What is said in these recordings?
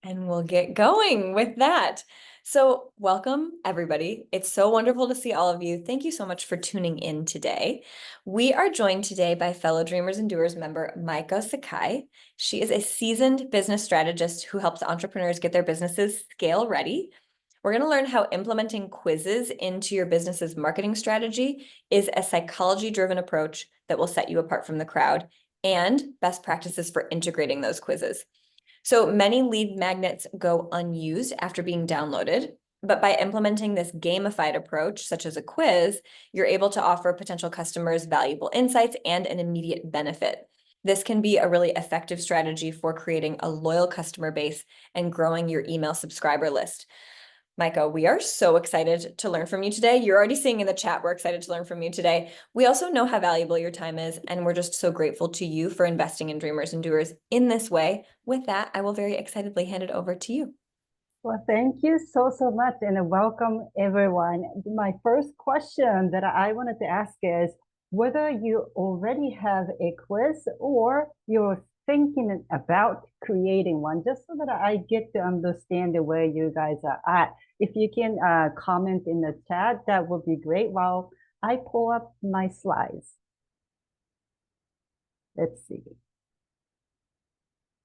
And we'll get going with that. So, welcome everybody. It's so wonderful to see all of you. Thank you so much for tuning in today. We are joined today by fellow Dreamers and Doers member Maiko Sakai. She is a seasoned business strategist who helps entrepreneurs get their businesses scale ready. We're going to learn how implementing quizzes into your business's marketing strategy is a psychology-driven approach that will set you apart from the crowd, and best practices for integrating those quizzes. So many lead magnets go unused after being downloaded, but by implementing this gamified approach, such as a quiz, you're able to offer potential customers valuable insights and an immediate benefit. This can be a really effective strategy for creating a loyal customer base and growing your email subscriber list. Maiko, we are so excited to learn from you today. You're already seeing in the chat, we're excited to learn from you today. We also know how valuable your time is, and we're just so grateful to you for investing in Dreamers and Doers in this way. With that, I will very excitedly hand it over to you. Well, thank you so much and welcome everyone. My first question that I wanted to ask is whether you already have a quiz or you're thinking about creating one, just so that I get to understand where you guys are at. If you can comment in the chat, that would be great while I pull up my slides. Let's see.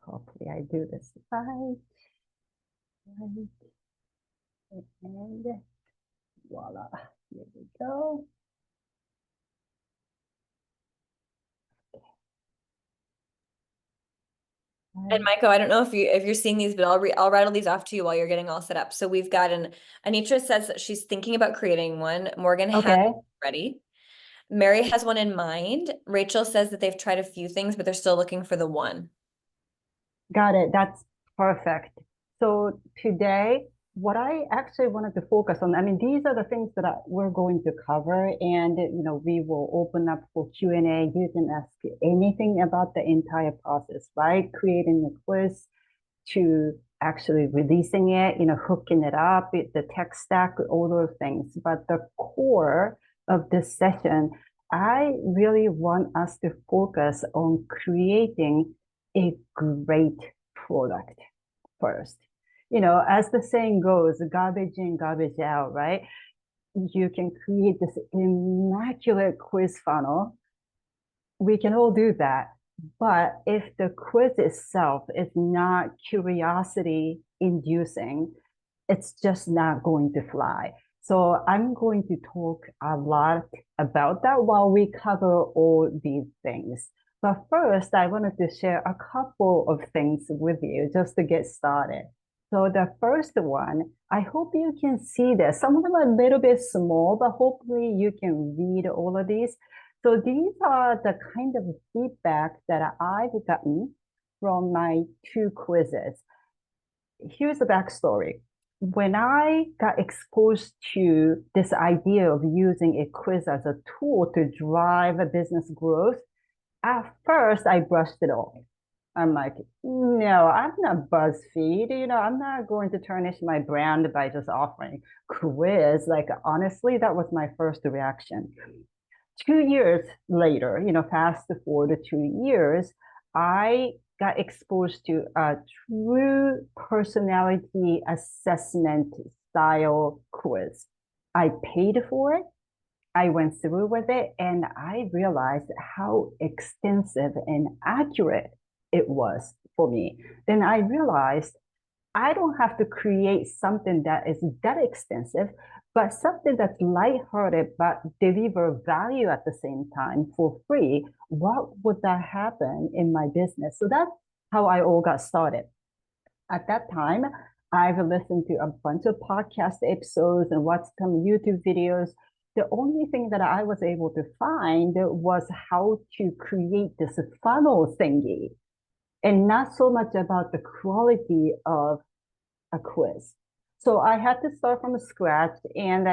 Hopefully I do this right. And voila, here we go. And Maiko, I don't know if you're seeing these, but I'll rattle these off to you while you're getting all set up. So we've got Anitra says that she's thinking about creating one. Morgan has it ready. Mary has one in mind. Rachel says that they've tried a few things, but they're still looking for the one. Got it. That's perfect. So today, what I actually wanted to focus on, I mean, these are the things that we're going to cover, and we will open up for Q&A. You can ask anything about the entire process, right? Creating the quiz to actually releasing it, hooking it up, the tech stack, all those things. But the core of this session, I really want us to focus on creating a great product first. As the saying goes, garbage in, garbage out, right? You can create this immaculate quiz funnel. We can all do that. But if the quiz itself is not curiosity inducing, it's just not going to fly. So I'm going to talk a lot about that while we cover all these things. But first, I wanted to share a couple of things with you just to get started. So the first one, I hope you can see this. Some of them are a little bit small, but hopefully you can read all of these. So these are the kind of feedback that I've gotten from my 2 quizzes. Here's the backstory. When I got exposed to this idea of using a quiz as a tool to drive a business growth, at first I brushed it off. I'm like, no, I'm not BuzzFeed. I'm not going to tarnish my brand by just offering quiz. Like, honestly, that was my first reaction. 2 years later, fast forward to 2 years, I got exposed to a true personality assessment style quiz. I paid for it. I went through with it, and I realized how extensive and accurate it was for me. Then I realized I don't have to create something that is that extensive, but something that's lighthearted but deliver value at the same time for free. What would that happen in my business? So that's how I all got started. At that time, I've listened to a bunch of podcast episodes and watched some YouTube videos. The only thing that I was able to find was how to create this funnel thingy, and not so much about the quality of a quiz. So I had to start from scratch, and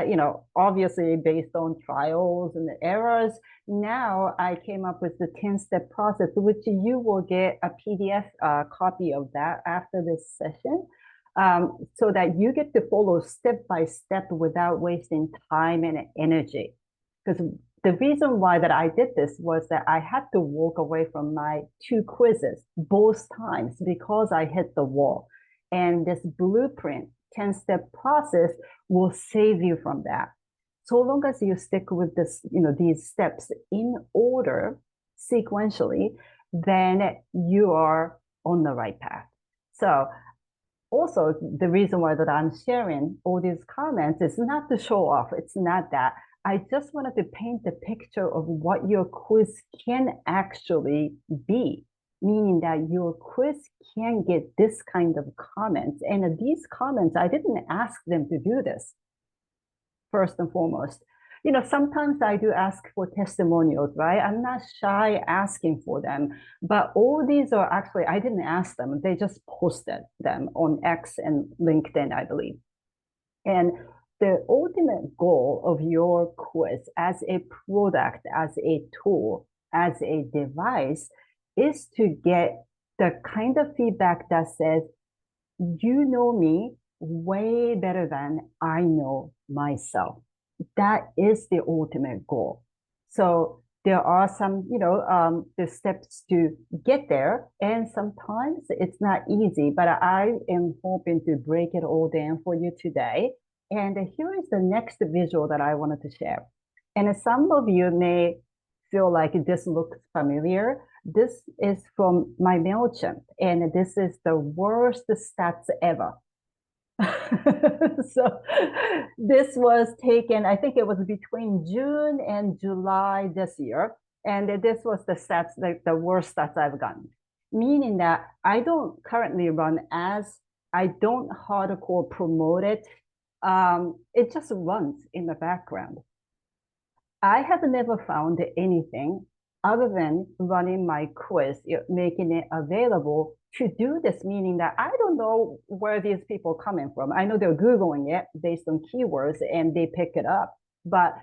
obviously based on trials and errors, now I came up with the 10-step process, which you will get a PDF copy of that after this session, so that you get to follow step by step without wasting time and energy. Because the reason why that I did this was that I had to walk away from my 2 quizzes both times because I hit the wall. And this blueprint, 10-step process will save you from that. So long as you stick with this, these steps in order sequentially, then you are on the right path. So also the reason why that I'm sharing all these comments is not to show off. It's not that. I just wanted to paint the picture of what your quiz can actually be, meaning that your quiz can get this kind of comments. And these comments, I didn't ask them to do this, first and foremost. Sometimes I do ask for testimonials, right? I'm not shy asking for them, but all these are actually, I didn't ask them. They just posted them on X and LinkedIn, I believe. And the ultimate goal of your quiz as a product, as a tool, as a device is to get the kind of feedback that says, you know me way better than I know myself. That is the ultimate goal. So there are some, the steps to get there, and sometimes it's not easy, but I am hoping to break it all down for you today. And here is the next visual that I wanted to share. And some of you may feel like this looks familiar. This is from my MailChimp, and this is the worst stats ever. So this was taken, I think it was between June and July this year. And this was the stats, like the worst stats I've gotten, meaning that I don't currently run ads. I don't hardcore promote it. It just runs in the background. I have never found anything other than running my quiz, making it available to do this, meaning that I don't know where these people are coming from. I know they're Googling it based on keywords and they pick it up. But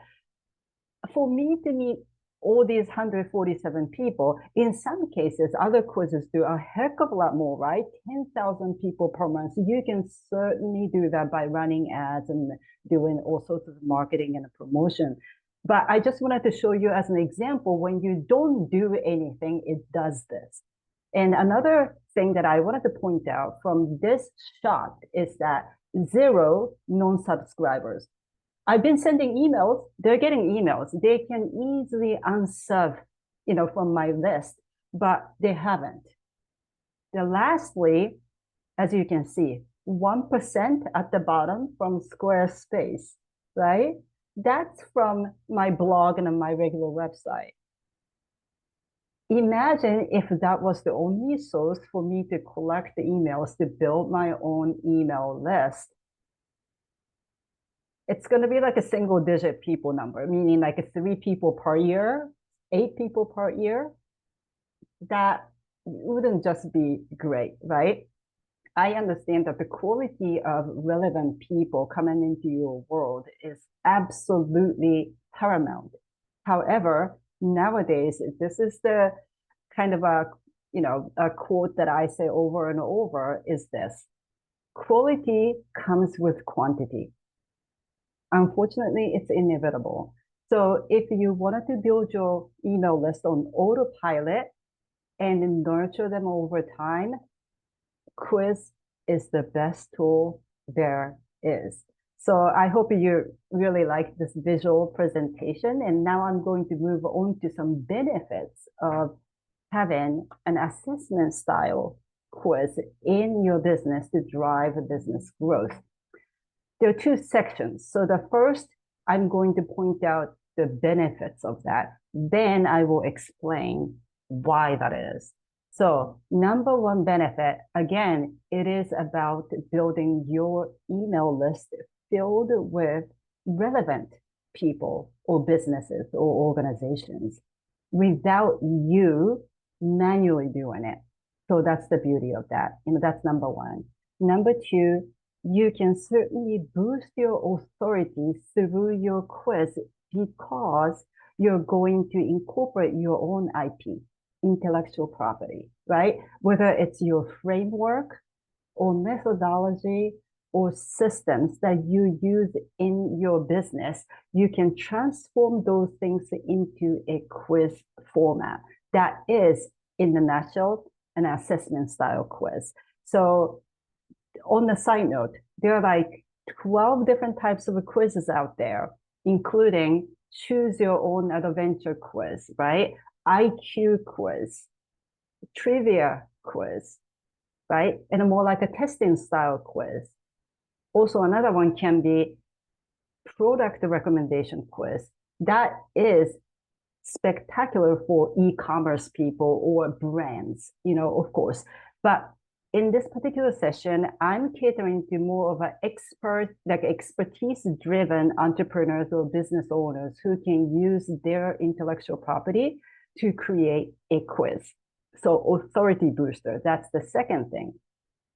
for me to meet all these 147 people, in some cases, other quizzes do a heck of a lot more, right? 10,000 people per month. You can certainly do that by running ads and doing all sorts of marketing and promotion. But I just wanted to show you as an example, when you don't do anything, it does this. And another thing that I wanted to point out from this shot is that 0 non-subscribers. I've been sending emails. They're getting emails. They can easily unsub, from my list, but they haven't. Then lastly, as you can see, 1% at the bottom from Squarespace, right? That's from my blog and my regular website. Imagine if that was the only source for me to collect the emails to build my own email list. It's going to be like a single digit people number, meaning like 3 people per year, 8 people per year. That wouldn't just be great, right? I understand that the quality of relevant people coming into your world is absolutely paramount. However, nowadays, this is the kind of a quote that I say over and over is this: quality comes with quantity. Unfortunately, it's inevitable. So if you wanted to build your email list on autopilot and nurture them over time, quiz is the best tool there is. So I hope you really like this visual presentation. And now I'm going to move on to some benefits of having an assessment style quiz in your business to drive business growth. There are 2 sections. So the first, I'm going to point out the benefits of that. Then I will explain why that is. So number 1 benefit, again, it is about building your email list filled with relevant people or businesses or organizations without you manually doing it. So that's the beauty of that. That's number 1. Number 2, you can certainly boost your authority through your quiz because you're going to incorporate your own IP, intellectual property, right? Whether it's your framework or methodology or systems that you use in your business, you can transform those things into a quiz format. That is, in a nutshell, an assessment style quiz. So on the side note, there are like 12 different types of quizzes out there, including choose your own adventure quiz, right? IQ quiz, trivia quiz, right? And more like a testing style quiz. Also, another one can be product recommendation quiz. That is spectacular for e-commerce people or brands, of course. But in this particular session, I'm catering to more of an expertise-driven entrepreneurs or business owners who can use their intellectual property to create a quiz. So authority booster, that's the second thing.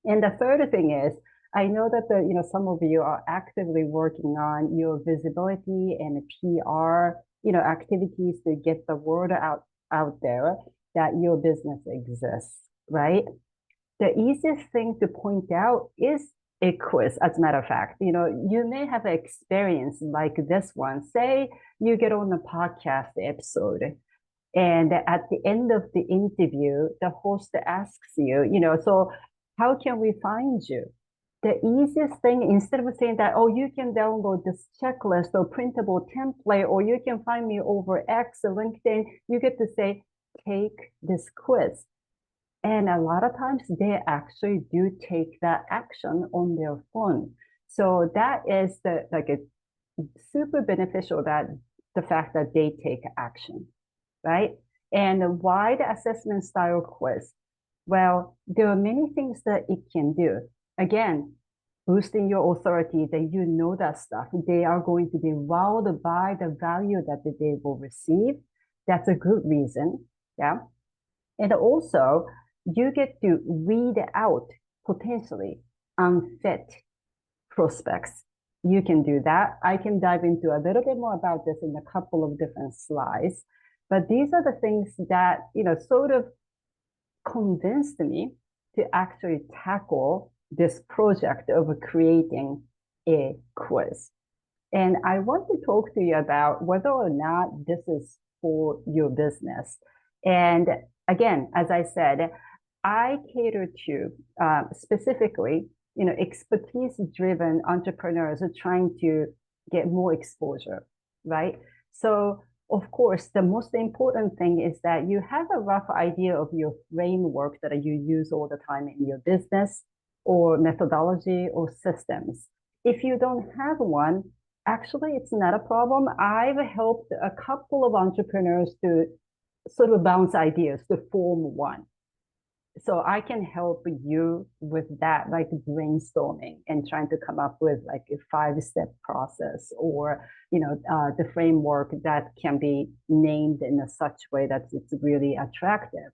And the third thing is, I know that some of you are actively working on your visibility and PR, activities to get the word out there that your business exists, right? The easiest thing to point out is a quiz. As a matter of fact, you may have an experience like this one. Say you get on a podcast episode, and at the end of the interview, the host asks you, so how can we find you? The easiest thing, instead of saying that, oh, you can download this checklist or printable template, or you can find me over X or LinkedIn, you get to say, take this quiz. And a lot of times they actually do take that action on their phone. So that is a super beneficial, that the fact that they take action, right? And why the assessment style quiz? Well, there are many things that it can do. Again, boosting your authority, that you know that stuff. They are going to be wowed by the value that they will receive. That's a good reason. Yeah. And also, you get to weed out potentially unfit prospects. You can do that. I can dive into a little bit more about this in a couple of different slides. But these are the things that, sort of convinced me to actually tackle this project of creating a quiz. And I want to talk to you about whether or not this is for your business. And again, as I said, I cater to specifically, expertise-driven entrepreneurs are trying to get more exposure, right? So of course, the most important thing is that you have a rough idea of your framework that you use all the time in your business, or methodology or systems. If you don't have one, actually, it's not a problem. I've helped a couple of entrepreneurs to sort of bounce ideas to form one. So I can help you with that, like brainstorming and trying to come up with like a 5-step process, or the framework that can be named in a such way that it's really attractive.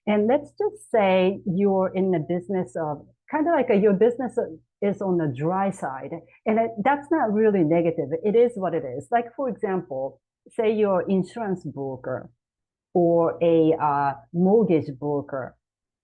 And let's just say you're in the business of kind of like your business is on the dry side, and that's not really negative. It is what it is. Like, for example, say you're an insurance broker or a mortgage broker.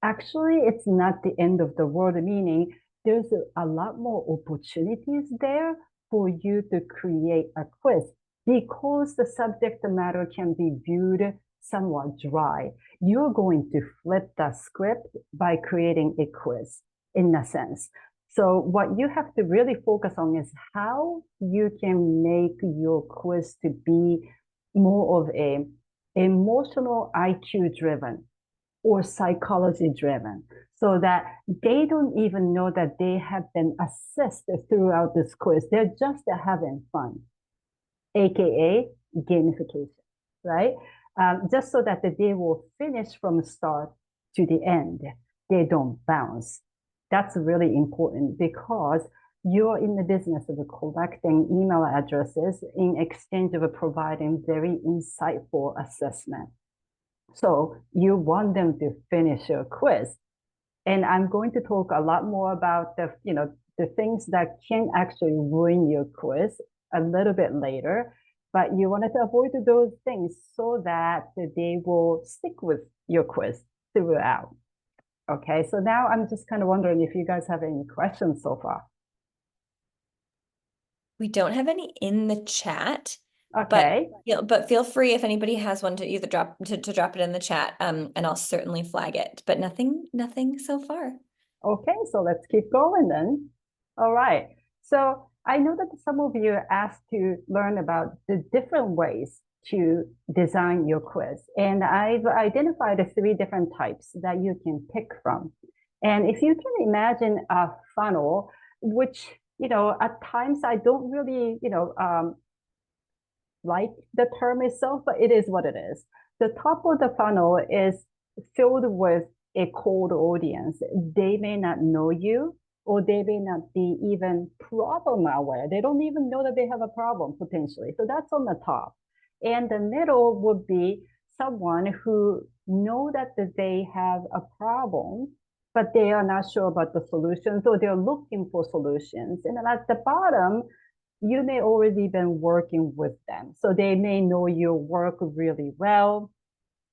Actually, it's not the end of the world, meaning there's a lot more opportunities there for you to create a quiz, because the subject matter can be viewed somewhat dry. You're going to flip the script by creating a quiz, in a sense. So what you have to really focus on is how you can make your quiz to be more of a emotional IQ driven or psychology driven, so that they don't even know that they have been assessed throughout this quiz. They're just having fun, aka gamification, right? Just so that they will finish from start to the end. They don't bounce. That's really important, because you're in the business of collecting email addresses in exchange of providing very insightful assessment. So you want them to finish your quiz. And I'm going to talk a lot more about the things that can actually ruin your quiz a little bit later. But you wanted to avoid those things so that they will stick with your quiz throughout. Okay, so now I'm just kind of wondering if you guys have any questions so far. We don't have any in the chat, Okay. but feel free if anybody has one to either drop it in the chat, and I'll certainly flag it. But nothing so far. Okay, so let's keep going then. All right. So I know that some of you are asked to learn about the different ways to design your quiz. And I've identified the three different types that you can pick from. And if you can imagine a funnel, which, at times I don't really, like the term itself, but it is what it is. The top of the funnel is filled with a cold audience. They may not know you, or they may not be even problem aware. They don't even know that they have a problem potentially. So that's on the top. And the middle would be someone who know that they have a problem, but they are not sure about the solutions, or they're looking for solutions. And then at the bottom, you may already been working with them. So they may know your work really well.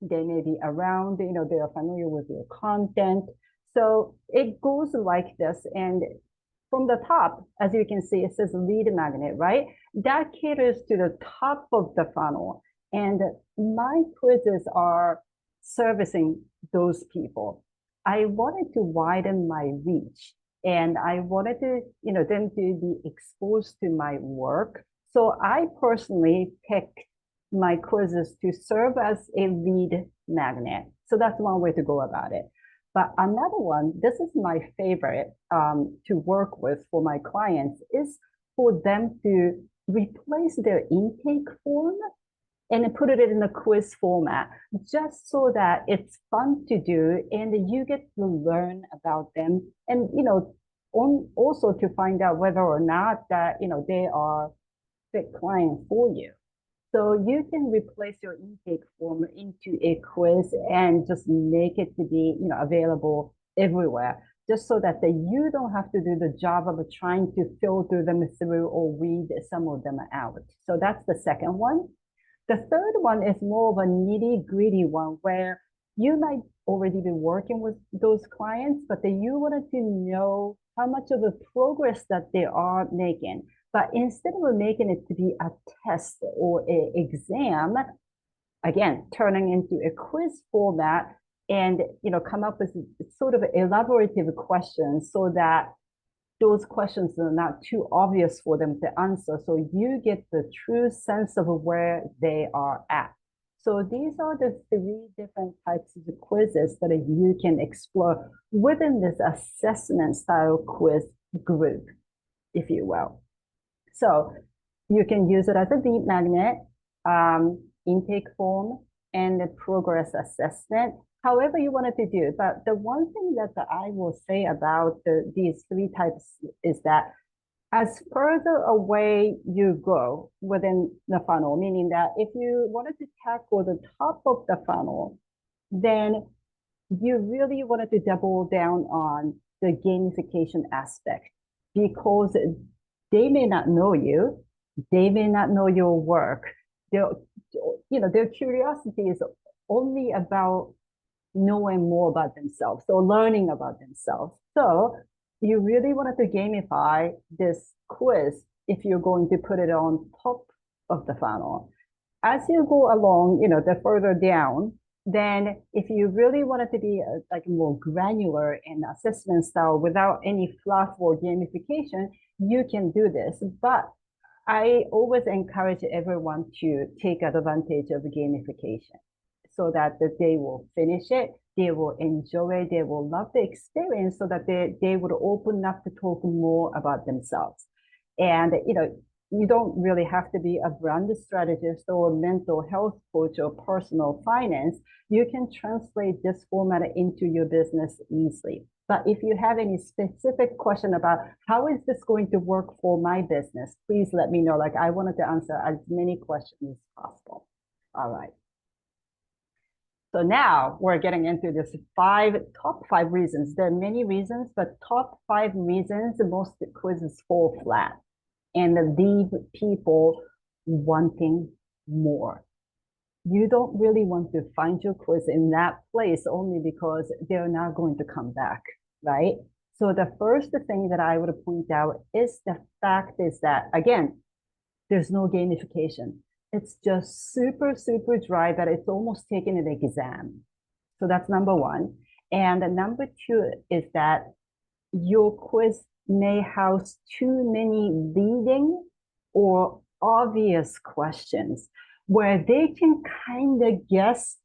They may be around, they are familiar with your content. So it goes like this. And from the top, as you can see, it says lead magnet, right? That caters to the top of the funnel. And my quizzes are servicing those people. I wanted to widen my reach, and I wanted to, them to be exposed to my work. So I personally picked my quizzes to serve as a lead magnet. So that's one way to go about it. But another one, this is my favorite to work with for my clients, is for them to replace their intake form and put it in a quiz format, just so that it's fun to do and you get to learn about them, and also to find out whether or not that they are fit client for you. So you can replace your intake form into a quiz and just make it to be, available everywhere, just so that you don't have to do the job of trying to filter them through or weed some of them out. So that's the second one. The third one is more of a nitty-gritty one, where you might already be working with those clients, but then you wanted to know how much of a progress that they are making. But instead of making it to be a test or an exam, again, turning into a quiz format, and come up with sort of elaborative questions, so that those questions are not too obvious for them to answer. So you get the true sense of where they are at. So these are the three different types of quizzes that you can explore within this assessment style quiz group, if you will. So you can use it as a lead magnet, intake form, and the progress assessment, however you wanted to do. But the one thing that I will say about these three types is that as further away you go within the funnel, meaning that if you wanted to tackle the top of the funnel, then you really wanted to double down on the gamification aspect, because they may not know you, they may not know your work. Their, their curiosity is only about knowing more about themselves or learning about themselves. So you really wanted to gamify this quiz if you're going to put it on top of the funnel. As you go along, the further down, then if you really wanted to be like more granular in assessment style without any fluff or gamification, you can do this. But I always encourage everyone to take advantage of gamification, so that they will finish it, they will enjoy it, they will love the experience, so that they would open up to talk more about themselves. And, you don't really have to be a brand strategist or mental health coach or personal finance. You can translate this format into your business easily. But if you have any specific question about how is this going to work for my business, please let me know. Like, I wanted to answer as many questions as possible. All right. So now we're getting into this top five reasons. There are many reasons, but top 5 reasons most quizzes fall flat and leave people wanting more. You don't really want to find your quiz in that place only because they're not going to come back, right? So the first thing that I would point out is the fact is that, again, there's no gamification. It's just super, super dry that it's almost taking an exam. So that's number one. And number two is that your quiz may house too many leading or obvious questions where they can kind of guess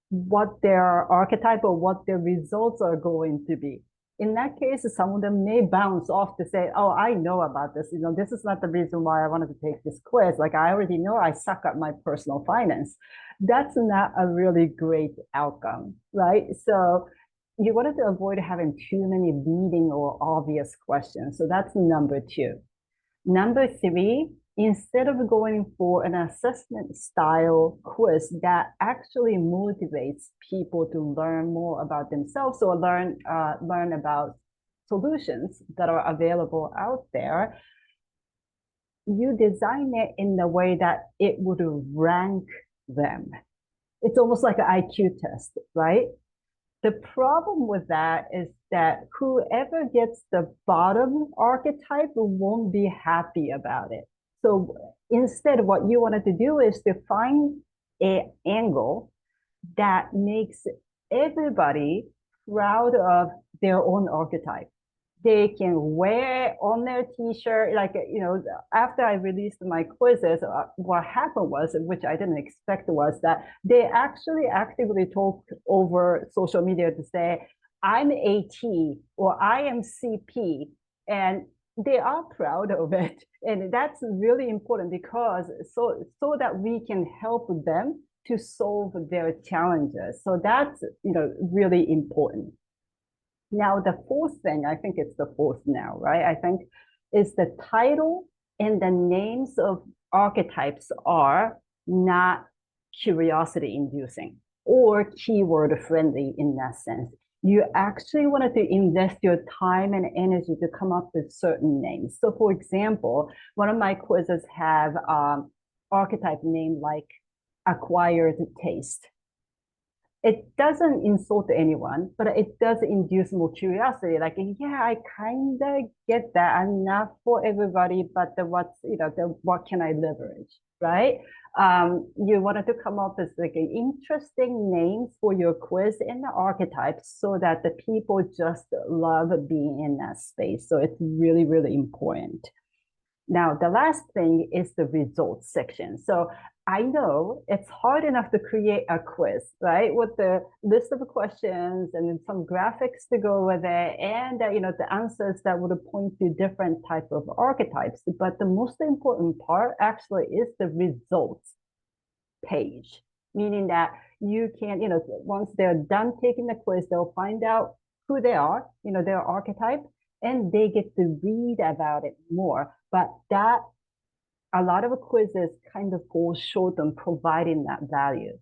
what their archetype or what their results are going to be. In that case, some of them may bounce off to say, oh, I know about this. This is not the reason why I wanted to take this quiz. Like, I already know I suck at my personal finance. That's not a really great outcome, right? So you wanted to avoid having too many leading or obvious questions. So that's number two. Number three, instead of going for an assessment style quiz that actually motivates people to learn more about themselves or learn about solutions that are available out there, you design it in the way that it would rank them. It's almost like an IQ test, right? The problem with that is that whoever gets the bottom archetype won't be happy about it. So instead, what you wanted to do is to find an angle that makes everybody proud of their own archetype. They can wear on their t-shirt, after I released my quizzes, what happened was, which I didn't expect, was that they actually actively talked over social media to say, I'm AT or I am CP, and they are proud of it. And that's really important because so that we can help them to solve their challenges. So that's really important. Now, the fourth thing, I think it's the fourth now, right? I think is the title and the names of archetypes are not curiosity inducing or keyword friendly in that sense. You actually wanted to invest your time and energy to come up with certain names. So, for example, one of my quizzes have archetype name like acquired taste. It doesn't insult anyone, but it does induce more curiosity. Like, yeah, I kind of get that. I'm not for everybody, but what can I leverage, right? You wanted to come up with like an interesting names for your quiz and the archetypes so that the people just love being in that space. So it's really, really important. Now, the last thing is the results section. So I know it's hard enough to create a quiz, right? With the list of questions and then some graphics to go with it and, the answers that would point to different type of archetypes. But the most important part actually is the results page, meaning that you can, once they're done taking the quiz, they'll find out who they are, their archetype, and they get to read about it more. But that a lot of quizzes kind of fall short on providing that value.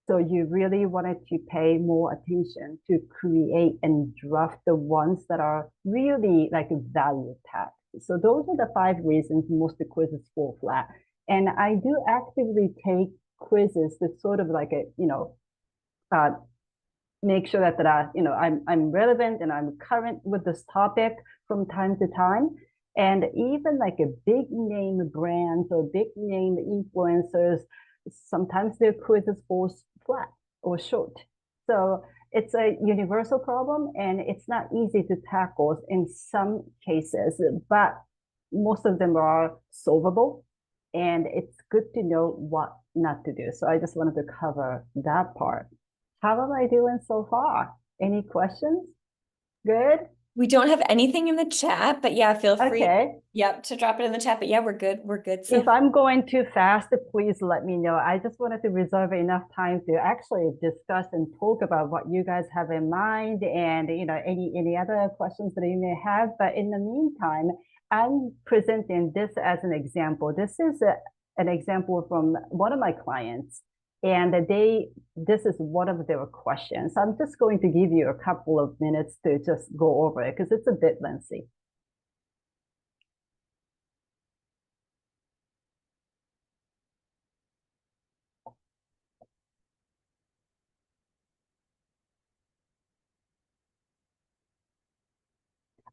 So you really wanted to pay more attention to create and draft the ones that are really like value packed. So those are the 5 reasons most quizzes fall flat. And I do actively take quizzes to sort of like uh, make sure that I'm relevant and I'm current with this topic from time to time. And even like a big name brands or big name influencers, sometimes their quizzes fall flat or short. So it's a universal problem and it's not easy to tackle in some cases, but most of them are solvable. And it's good to know what not to do. So I just wanted to cover that part. How am I doing so far? Any questions? Good? We don't have anything in the chat, but yeah, feel free, Okay. yep, to drop it in the chat. But yeah, we're good. We're good so If far. I'm going too fast, please let me know. I just wanted to reserve enough time to actually discuss and talk about what you guys have in mind and any other questions that you may have. But in the meantime, I'm presenting this as an example. This is an example from one of my clients, and this is one of their questions. I'm just going to give you a couple of minutes to just go over it because it's a bit lengthy.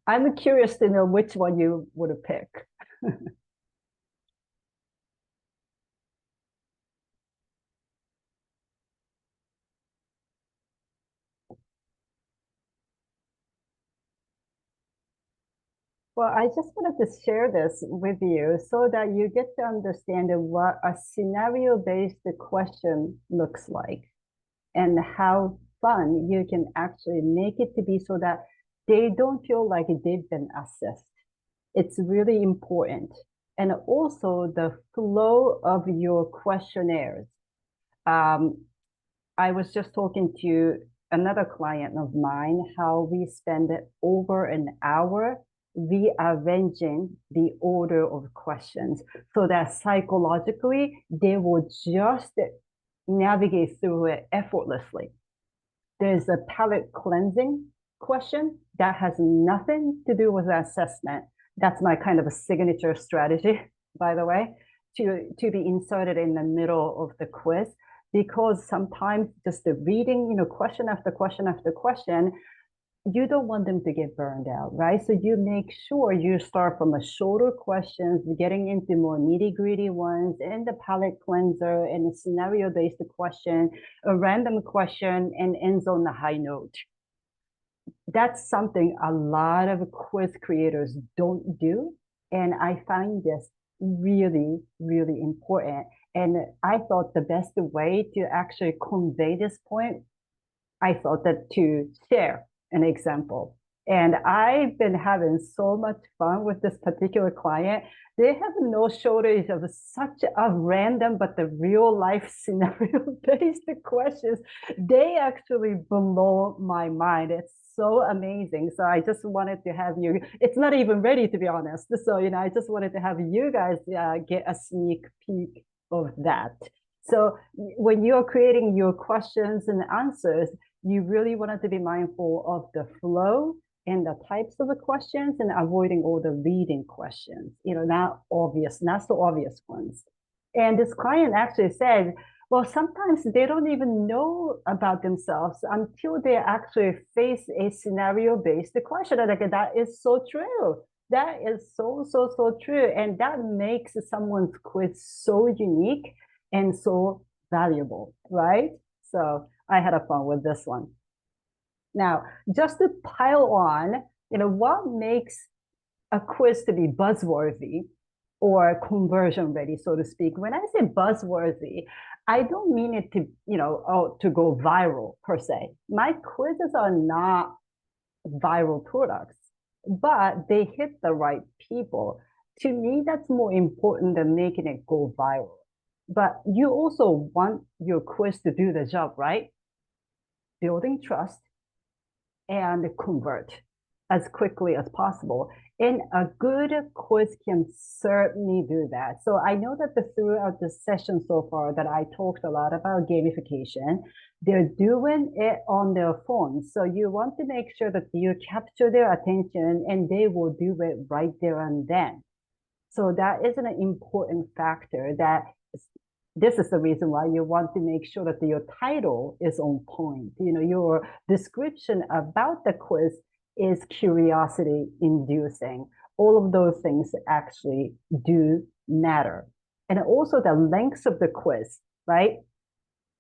I'm curious to know which one you would pick. Well, I just wanted to share this with you so that you get to understand what a scenario-based question looks like and how fun you can actually make it to be so that they don't feel like they've been assessed. It's really important. And also the flow of your questionnaires. Um, I was just talking to another client of mine how we spend over an hour rearranging the order of questions so that psychologically they will just navigate through it effortlessly. There's a palate cleansing question that has nothing to do with the assessment. That's my kind of a signature strategy, by the way, to be inserted in the middle of the quiz, because sometimes just the reading, question after question after question, you don't want them to get burned out, right? So you make sure you start from a shorter questions, getting into more nitty gritty ones, and the palate cleanser, and a scenario based question, a random question, and ends on a high note. That's something a lot of quiz creators don't do. And I find this really, really important. And I thought the best way to actually convey this point, I thought that to share an example. And I've been having so much fun with this particular client. They have no shortage of such a random but the real life scenario based questions. They actually blow my mind. It's so amazing. So I just wanted to have you, it's not even ready to be honest. So, I just wanted to have you guys get a sneak peek of that. So when you're creating your questions and answers, you really wanted to be mindful of the flow and the types of the questions and avoiding all the leading questions, not so obvious ones. And this client actually said, well, sometimes they don't even know about themselves until they actually face a scenario-based question. And like, that is so true. That is so, so, so true. And that makes someone's quiz so unique and so valuable, right? So I had a fun with this one. Now, just to pile on, what makes a quiz to be buzzworthy or conversion ready, so to speak? When I say buzzworthy, I don't mean it to, to go viral per se. My quizzes are not viral products, but they hit the right people. To me, that's more important than making it go viral. But you also want your quiz to do the job, right? Building trust and convert as quickly as possible. And a good quiz can certainly do that. So I know that throughout the session so far that I talked a lot about gamification, they're doing it on their phones. So you want to make sure that you capture their attention and they will do it right there and then. So that is an important factor that this is the reason why you want to make sure that your title is on point. Your description about the quiz is curiosity inducing. All of those things actually do matter. And also the length of the quiz, right?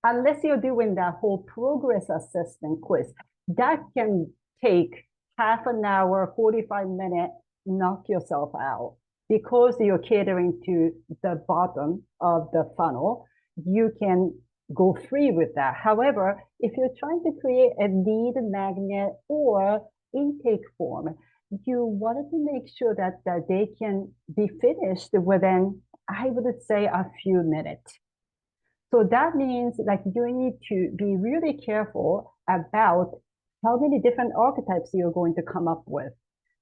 Unless you're doing that whole progress assessment quiz, that can take half an hour, 45 minutes, knock yourself out. Because you're catering to the bottom of the funnel, you can go free with that. However, if you're trying to create a lead magnet or intake form, you wanted to make sure that they can be finished within, I would say, a few minutes. So that means like you need to be really careful about how many different archetypes you're going to come up with.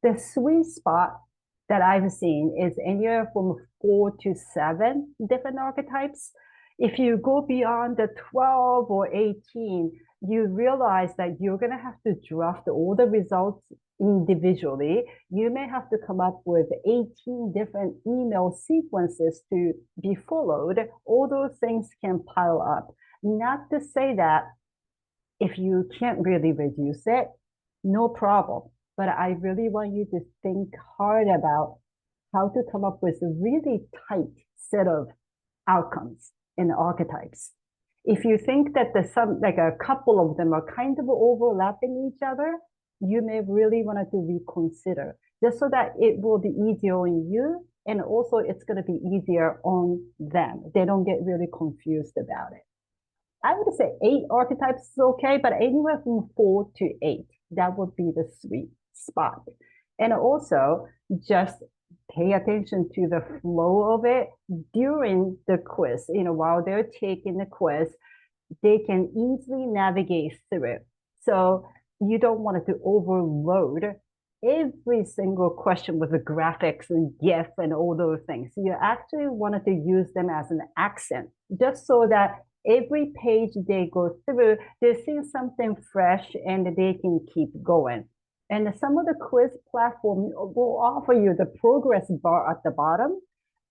The sweet spot that I've seen is anywhere from 4 to 7 different archetypes. If you go beyond the 12 or 18, you realize that you're going to have to draft all the results individually. You may have to come up with 18 different email sequences to be followed. All those things can pile up. Not to say that if you can't really reduce it, no problem. But I really want you to think hard about how to come up with a really tight set of outcomes and archetypes. If you think that like a couple of them are kind of overlapping each other, you may really want to reconsider. just so that it will be easier on you. And also it's going to be easier on them. They don't get really confused about it. I would say 8 archetypes is okay, but anywhere from 4 to 8, that would be the sweet spot. And also just pay attention to the flow of it during the quiz. While they're taking the quiz, they can easily navigate through it. So you don't want it to overload every single question with the graphics and GIF and all those things. You actually wanted to use them as an accent, just so that every page they go through, they're seeing something fresh and they can keep going. And some of the quiz platforms will offer you the progress bar at the bottom.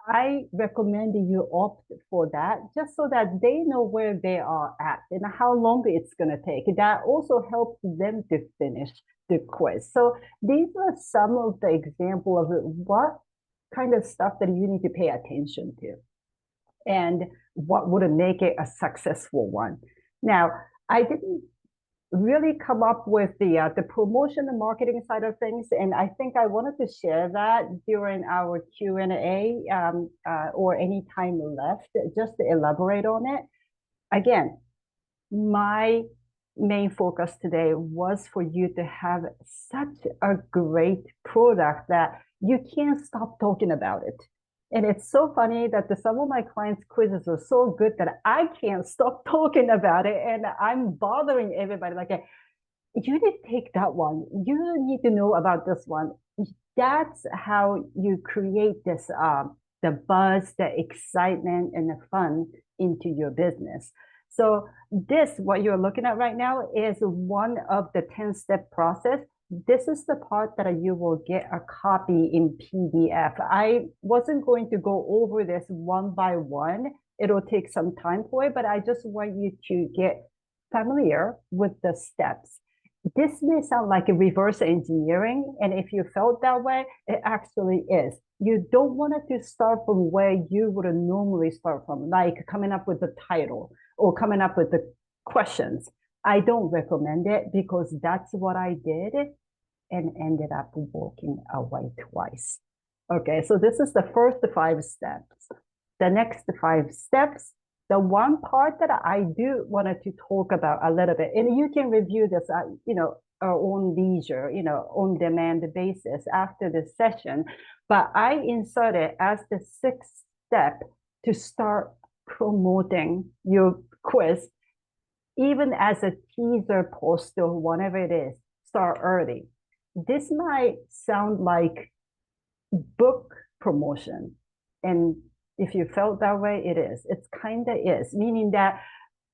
I recommend you opt for that just so that they know where they are at and how long it's going to take. That also helps them to finish the quiz. So these are some of the example of what kind of stuff that you need to pay attention to and what would make it a successful one. Now, I didn't really come up with the promotion and marketing side of things, and I think I wanted to share that during our Q&A or any time left, just to elaborate on it. Again, my main focus today was for you to have such a great product that you can't stop talking about it. And it's so funny that some of my clients' quizzes are so good that I can't stop talking about it. And I'm bothering everybody like, you need to take that one. You need to know about this one. That's how you create this, the buzz, the excitement, and the fun into your business. So what you're looking at right now is one of the 10-step process. This is the part that you will get a copy in PDF. I wasn't going to go over this one by one. It'll take some time for it, but I just want you to get familiar with the steps. This may sound like a reverse engineering, and if you felt that way, it actually is. You don't want it to start from where you would normally start from, like coming up with the title or coming up with the questions. I don't recommend it because that's what I did and ended up walking away twice. Okay, so this is the first 5 steps. The next 5 steps, the one part that I do wanted to talk about a little bit, and you can review this, on leisure, on demand basis after the session, but I inserted as the 6th step to start promoting your quiz, even as a teaser post or whatever it is, start early. This might sound like book promotion, and if you felt that way, it is. It's kind of is, meaning that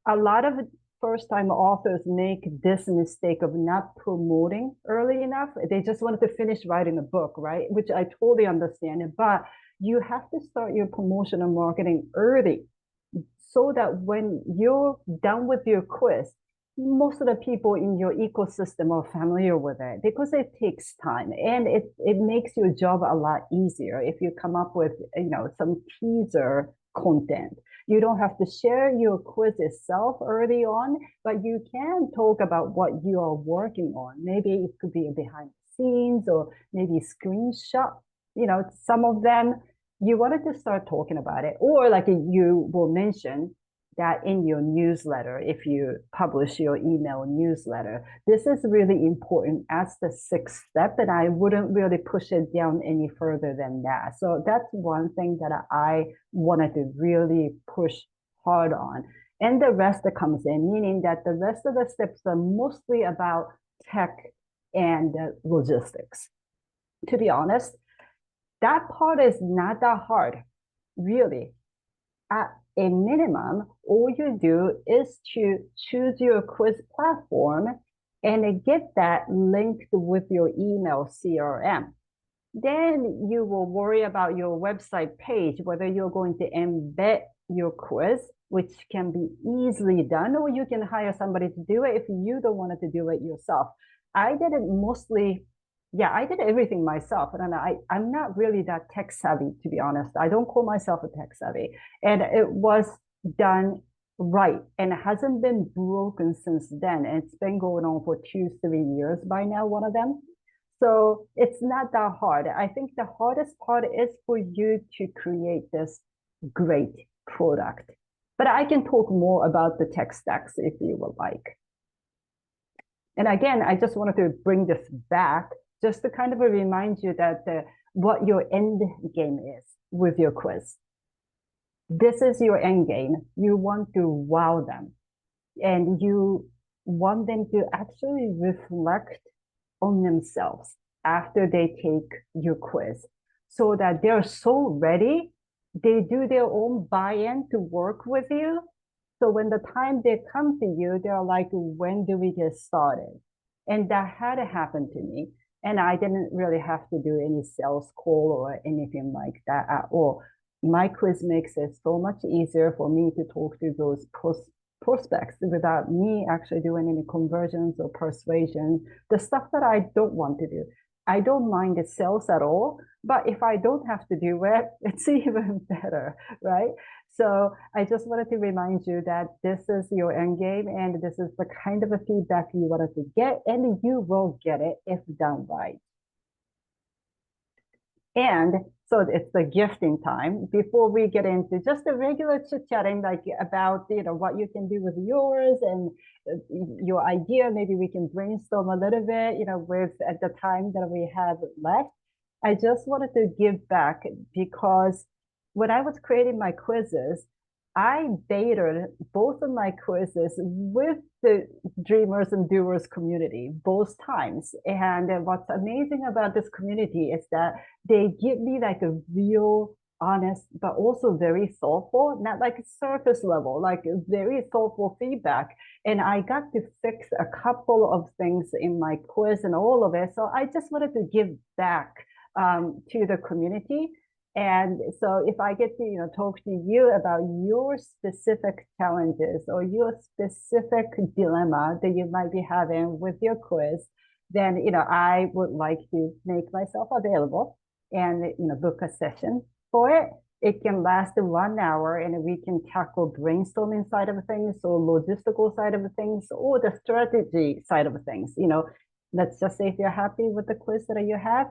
a lot of first-time authors make this mistake of not promoting early enough. They just wanted to finish writing a book, right? Which I totally understand, but you have to start your promotion and marketing early so that when you're done with your quiz, most of the people in your ecosystem are familiar with it because it takes time and it makes your job a lot easier if you come up with some teaser content. You don't have to share your quiz itself early on, but you can talk about what you are working on. Maybe it could be behind the scenes or maybe screenshot. Some of them you wanted to start talking about it, or like you will mention that in your newsletter, if you publish your email newsletter. This is really important as the 6th step, and I wouldn't really push it down any further than that. So that's one thing that I wanted to really push hard on. And the rest that comes in, meaning that the rest of the steps are mostly about tech and logistics. To be honest, that part is not that hard, really. At a minimum, all you do is to choose your quiz platform and get that linked with your email CRM. Then you will worry about your website page, whether you're going to embed your quiz, which can be easily done, or you can hire somebody to do it if you don't want to do it yourself. I did it mostly. Yeah, I did everything myself. And I'm not really that tech savvy, to be honest. I don't call myself a tech savvy. And it was done right. And it hasn't been broken since then. And it's been going on for 2-3 years by now, one of them. So it's not that hard. I think the hardest part is for you to create this great product. But I can talk more about the tech stacks if you would like. And again, I just wanted to bring this back just to kind of remind you that what your end game is with your quiz. This is your end game. You want to wow them, and you want them to actually reflect on themselves after they take your quiz so that they're so ready. They do their own buy-in to work with you. So when the time they come to you, they're like, when do we get started? And that had to happen to me. And I didn't really have to do any sales call or anything like that at all. My quiz makes it so much easier for me to talk to those prospects without me actually doing any conversions or persuasion, the stuff that I don't want to do. I don't mind the sales at all, but if I don't have to do it, it's even better, right? So I just wanted to remind you that this is your end game and this is the kind of a feedback you wanted to get, and you will get it if done right. And so it's the gifting time before we get into just the regular chit-chatting, like about, what you can do with yours and your idea. Maybe we can brainstorm a little bit, with at the time that we have left. I just wanted to give back because when I was creating my quizzes, I betaed both of my quizzes with the Dreamers and Doers community both times. And what's amazing about this community is that they give me like a real honest, but also very thoughtful, not like surface level, like very thoughtful feedback. And I got to fix a couple of things in my quiz and all of it. So I just wanted to give back to the community. And so if I get to, talk to you about your specific challenges or your specific dilemma that you might be having with your quiz, then, I would like to make myself available and, book a session for it. It can last 1 hour and we can tackle brainstorming side of things or logistical side of things or the strategy side of things. Let's just say if you're happy with the quiz that you have,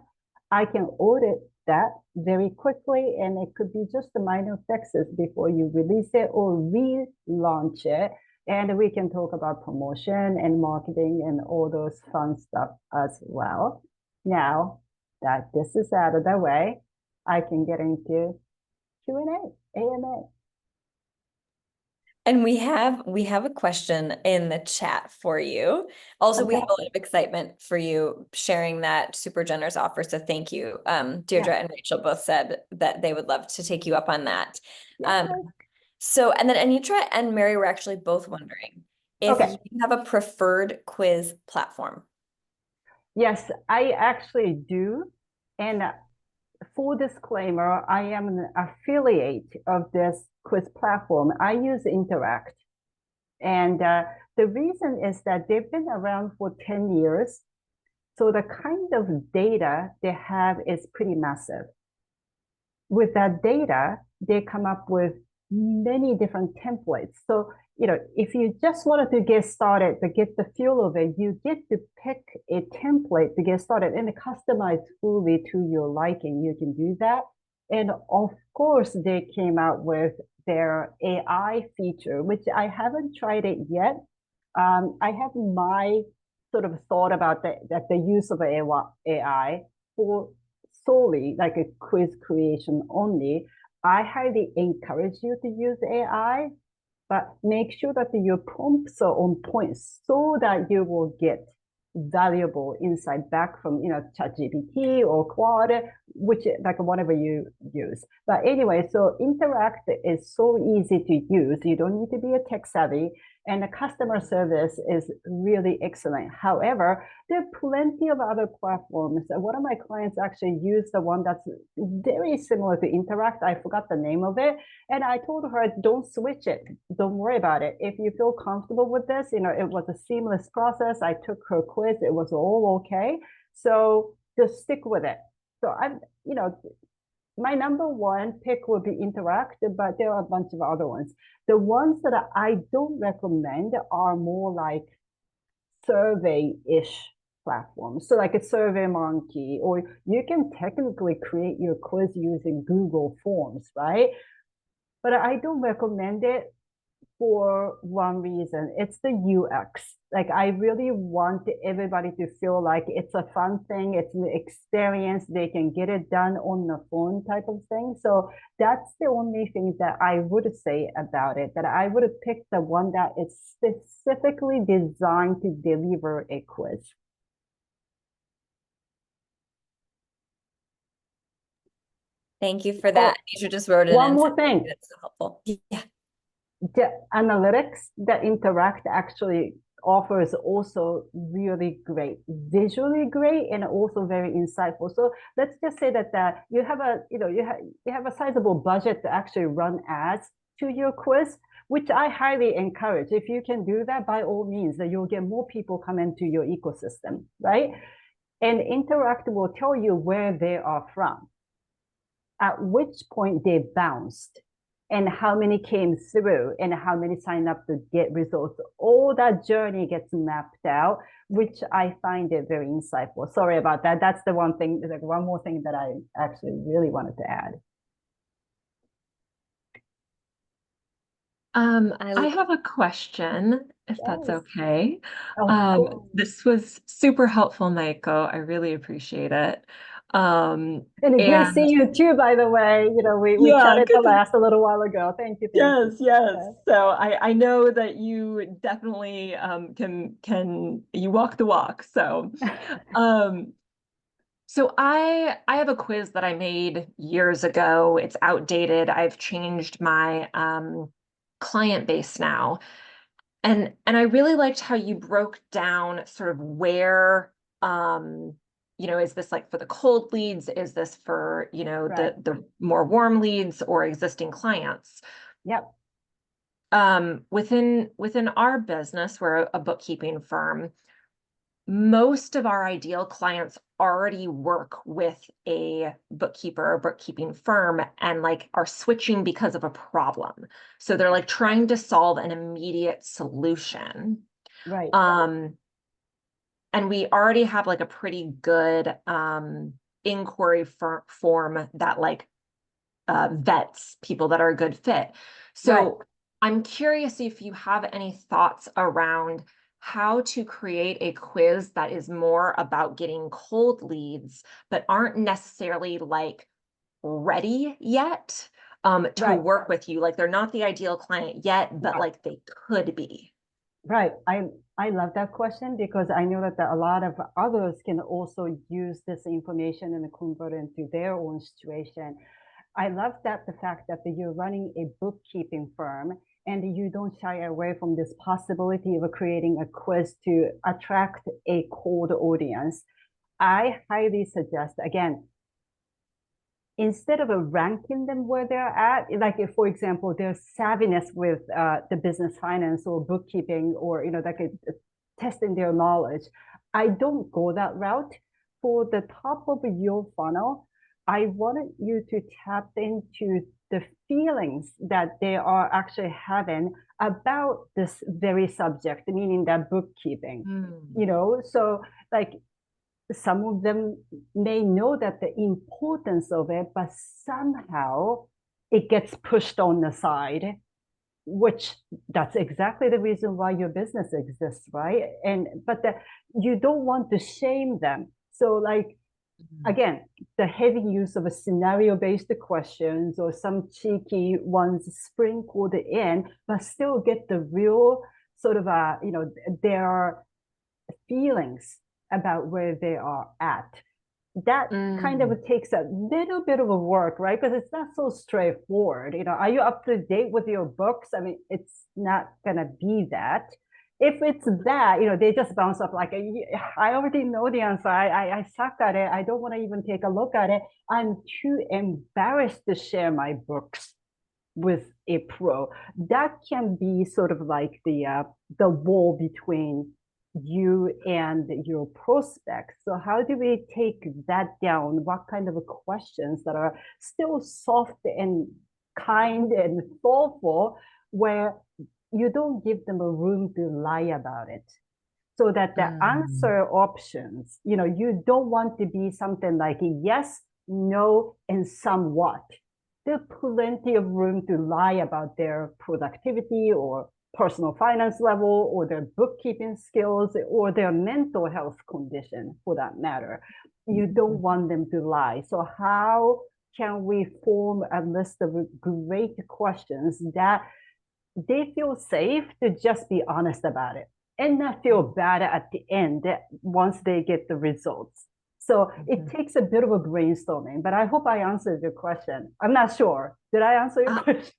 I can audit that very quickly, and it could be just the minor fixes before you release it or relaunch it. And we can talk about promotion and marketing and all those fun stuff as well. Now that this is out of the way, I can get into Q&A, AMA. And we have a question in the chat for you. Also, we have a lot of excitement for you sharing that super generous offer. So thank you. Deirdre and Rachel both said that they would love to take you up on that. And then Anitra and Mary were actually both wondering if you have a preferred quiz platform. Yes, I actually do. And full disclaimer, I am an affiliate of this quiz platform. I use Interact. And the reason is that they've been around for 10 years. So the kind of data they have is pretty massive. With that data, they come up with many different templates. So, if you just wanted to get started, to get the feel of it, you get to pick a template to get started and customize fully to your liking. You can do that. And of course, they came out with their AI feature, which I haven't tried it yet. I have my sort of thought about the use of AI for solely like a quiz creation only. I highly encourage you to use AI, but make sure that your prompts are on point so that you will get valuable insight back from, ChatGPT or Claude, which like whatever you use. But anyway, so Interact is so easy to use. You don't need to be a tech savvy, and the customer service is really excellent. However, there are plenty of other platforms. One of my clients actually used the one that's very similar to Interact. I forgot the name of it. And I told her, don't switch it. Don't worry about it. If you feel comfortable with this, it was a seamless process. I took her quiz. It was all okay. So just stick with it. So my number one pick would be Interact, but there are a bunch of other ones. The ones that I don't recommend are more like survey-ish platforms. So like a SurveyMonkey, or you can technically create your quiz using Google Forms, right? But I don't recommend it for one reason. It's the UX. Like I really want everybody to feel like it's a fun thing, it's an experience, they can get it done on the phone type of thing. So that's the only thing that I would say about it, that I would have picked the one that is specifically designed to deliver a quiz. Thank you for that. Oh, Nisha just wrote it one in. more thing. That's so helpful. Yeah. The analytics that Interact actually offers also really great, visually great, and also very insightful. So let's just say that you have a you have a sizable budget to actually run ads to your quiz, which I highly encourage. If you can do that, by all means, that you'll get more people come into your ecosystem, right? And Interact will tell you where they are from, at which point they bounced, and how many came through, and how many signed up to get results. All that journey gets mapped out, which I find it very insightful. Sorry about that. That's the one thing, like one more thing that I actually really wanted to add. I have a question, if that's Yes, okay. of course. This was super helpful, Maiko. I really appreciate it. Um, And great and seeing you too, by the way. We yeah, chatted the good to, last a little while ago. Thank you, thank you. yes, yes. Yeah. So I know that you definitely can you walk the walk. Um so I have a quiz that I made years ago. It's outdated. I've changed my client base now. And I really liked how you broke down sort of where is this like for the cold leads? Is this for, Right. the more warm leads or existing clients? Yep. Within our business, we're a bookkeeping firm. Most of our ideal clients already work with a bookkeeper or bookkeeping firm and like are switching because of a problem. So they're like trying to solve an immediate solution. Right. And we already have like a pretty good inquiry form that like vets people that are a good fit. Right. So I'm curious if you have any thoughts around how to create a quiz that is more about getting cold leads, but aren't necessarily like ready yet to Right. work with you. Like they're not the ideal client yet, but Yeah. like they could be. Right. I love that question because I know that a lot of others can also use this information and convert it into their own situation. I love that the fact that you're running a bookkeeping firm and you don't shy away from this possibility of creating a quiz to attract a cold audience. I highly suggest, again, instead of ranking them where they're at, like if, for example, their savviness with the business finance or bookkeeping, or like testing their knowledge, I don't go that route. For the top of your funnel, I wanted you to tap into the feelings that they are actually having about this very subject, meaning that bookkeeping. So like some of them may know that the importance of it, but somehow it gets pushed on the side, which that's exactly the reason why your business exists, right? But you don't want to shame them. So like, again, the heavy use of a scenario-based questions or some cheeky ones sprinkled in, but still get the real sort of their feelings about where they are at. That kind of takes a little bit of a work, right? Because it's not so straightforward. Are you up to date with your books? I mean, it's not gonna be that. If it's that, they just bounce off like, I already know the answer. I suck at it. I don't want to even take a look at it. I'm too embarrassed to share my books with a pro. That can be sort of like the wall between you and your prospects. So how do we take that down? What kind of questions that are still soft and kind and thoughtful, where you don't give them a room to lie about it? so that the answer options, you don't want to be something like yes, no, and somewhat. There's plenty of room to lie about their productivity or personal finance level or their bookkeeping skills or their mental health condition for that matter. You don't want them to lie. So how can we form a list of great questions that they feel safe to just be honest about it and not feel bad at the end once they get the results? So it takes a bit of a brainstorming, but I hope I answered your question. I'm not sure. Did I answer your question?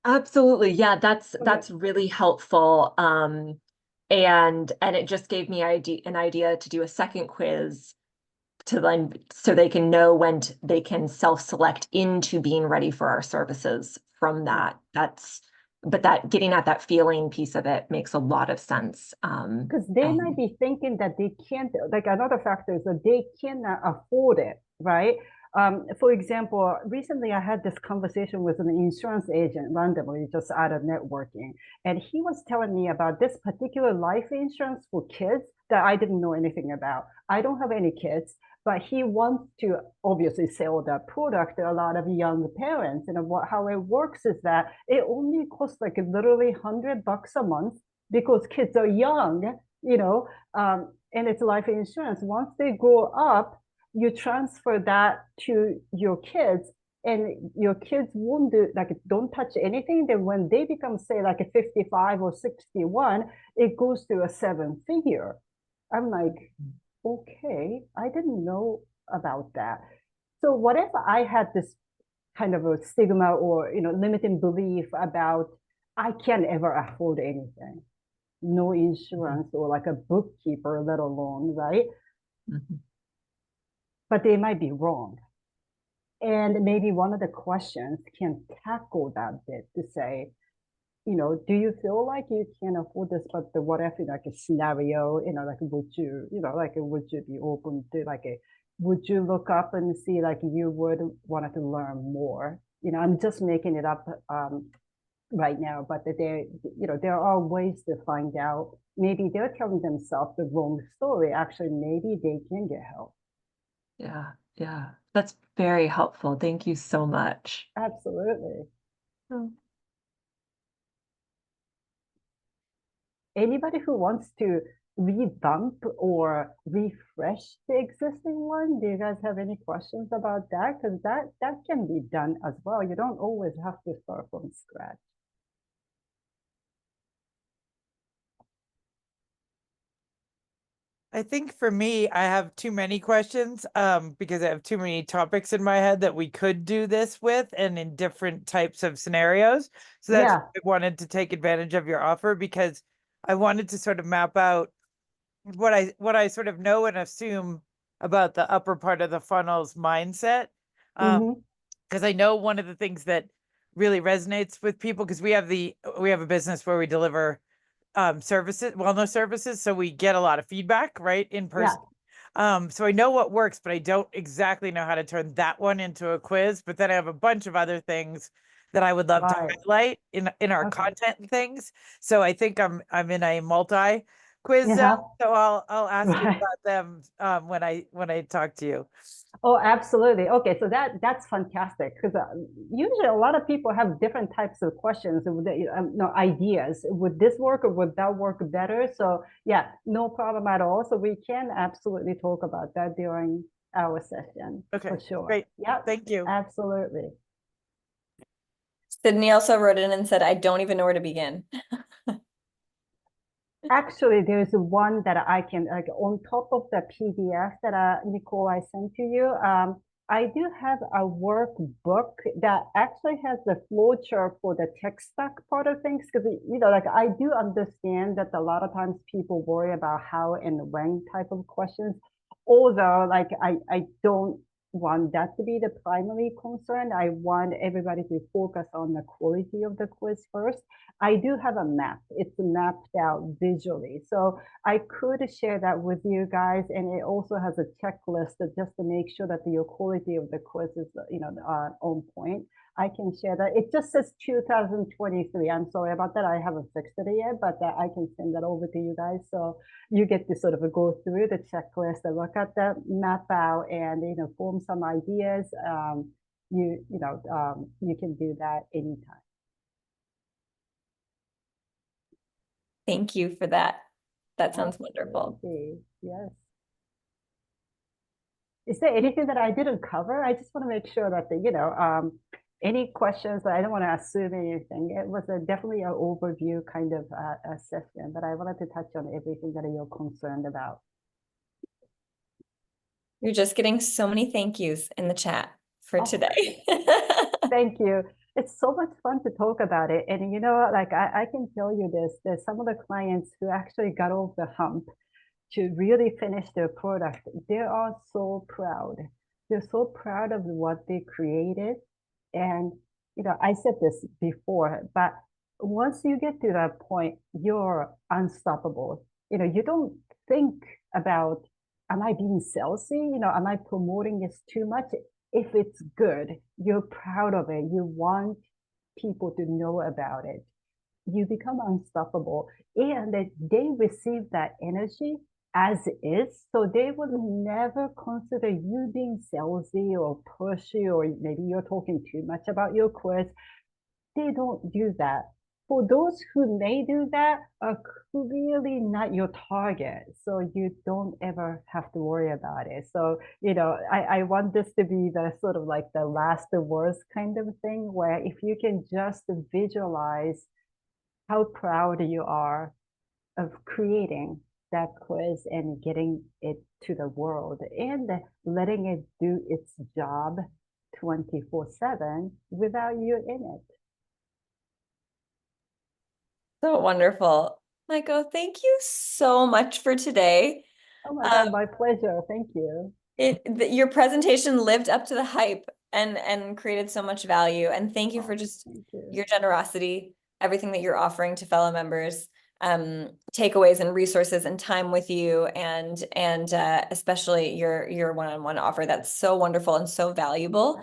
Absolutely. Yeah, that's really helpful. And it just gave me an idea to do a second quiz to then so they can know when they can self-select into being ready for our services from that. But that getting at that feeling piece of it makes a lot of sense. Because they might be thinking that they can't, like another factor is that they cannot afford it, right? For example, recently I had this conversation with an insurance agent randomly, just out of networking. And he was telling me about this particular life insurance for kids that I didn't know anything about. I don't have any kids, but he wants to obviously sell that product to a lot of young parents. And how it works is that it only costs like literally $100 a month because kids are young, and it's life insurance. Once they grow up, you transfer that to your kids and your kids won't don't touch anything. Then when they become, say, like a 55 or 61, it goes to a seven figure. I'm like, okay, I didn't know about that. So whatever I had this kind of a stigma or, limiting belief about, I can't ever afford anything, no insurance or like a bookkeeper, let alone, right? But they might be wrong. And maybe one of the questions can tackle that bit to say, do you feel like you can afford this? But what if like a scenario, would you, would you be open to would you look up and see like you would want to learn more? I'm just making it up right now, but there are ways to find out. Maybe they're telling themselves the wrong story. Actually, maybe they can get help. Yeah, that's very helpful. Thank you so much. Absolutely. Anybody who wants to revamp or refresh the existing one, do you guys have any questions about that? Because that can be done as well. You don't always have to start from scratch. I think for me, I have too many questions because I have too many topics in my head that we could do this with and in different types of scenarios. So that's why I wanted to take advantage of your offer because I wanted to sort of map out what I sort of know and assume about the upper part of the funnel's mindset. Because I know one of the things that really resonates with people, because we have a business where we deliver services, wellness services, so we get a lot of feedback right in person. So I know what works, but I don't exactly know how to turn that one into a quiz. But then I have a bunch of other things that I would love to highlight in our content and things. So I think I'm in a multi quiz zone. So I'll ask you about them when I talk to you. Oh, absolutely. Okay, so that's fantastic because usually a lot of people have different types of questions, no ideas. Would this work or would that work better? So yeah, no problem at all. So we can absolutely talk about that during our session. Okay, for sure. Great. Yeah, thank you. Absolutely. Sydney also wrote in and said, I don't even know where to begin. Actually, there's one that I can, like, on top of the PDF that Nicole, I sent to you. I do have a workbook that actually has the flow chart for the tech stack part of things. Because, like, I do understand that a lot of times people worry about how and when type of questions. Although, like, I don't want that to be the primary concern. I want everybody to focus on the quality of the quiz first. I do have a map. It's mapped out visually. So I could share that with you guys. And it also has a checklist just to make sure that your quality of the quiz is, on point. I can share that. It just says 2023. I'm sorry about that. I haven't fixed it yet, but I can send that over to you guys. So you get to sort of go through the checklist and look at the map out and, form some ideas. You can do that anytime. Thank you for that. That sounds wonderful. Yes. Is there anything that I didn't cover? I just want to make sure that any questions, but I don't want to assume anything. It was definitely an overview kind of a session, but I wanted to touch on everything that you're concerned about. You're just getting so many thank yous in the chat for today. Thank you. It's so much fun to talk about it. And like I can tell you this, there's some of the clients who actually got over the hump to really finish their product. They are so proud. They're so proud of what they created. And, I said this before, but once you get to that point, you're unstoppable. You don't think about, am I being salesy? Am I promoting this too much? If it's good, you're proud of it. You want people to know about it. You become unstoppable. And they receive that energy as is. So they would never consider you being salesy or pushy, or maybe you're talking too much about your quiz. They don't do that. For those who may do that are clearly not your target. So you don't ever have to worry about it. So, I want this to be the sort of like the last words kind of thing, where if you can just visualize how proud you are of creating that quiz and getting it to the world and letting it do its job 24/7 without you in it. So wonderful. Maiko, thank you so much for today. Oh my God, my pleasure. Thank you. Your presentation lived up to the hype and created so much value. And thank you for just your generosity, everything that you're offering to fellow members, takeaways and resources and time with you, and especially your one-on-one offer. That's so wonderful and so valuable.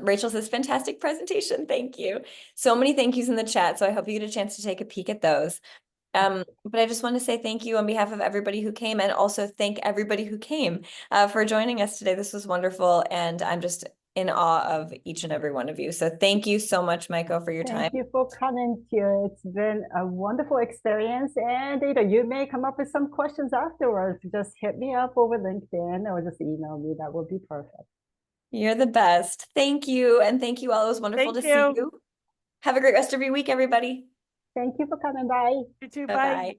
Rachel says, fantastic presentation. Thank you. So many thank yous in the chat. So I hope you get a chance to take a peek at those. But I just want to say thank you on behalf of everybody who came, and also thank everybody who came for joining us today. This was wonderful, and I'm just in awe of each and every one of you. So thank you so much, Maiko, for your time. Thank you for coming here. It's been a wonderful experience, and you may come up with some questions afterwards. Just hit me up over LinkedIn or just email me. That would be perfect. You're the best. Thank you, and thank you all. It was wonderful to see you. Have a great rest of your week, everybody. Thank you for coming by. You too. Bye-bye.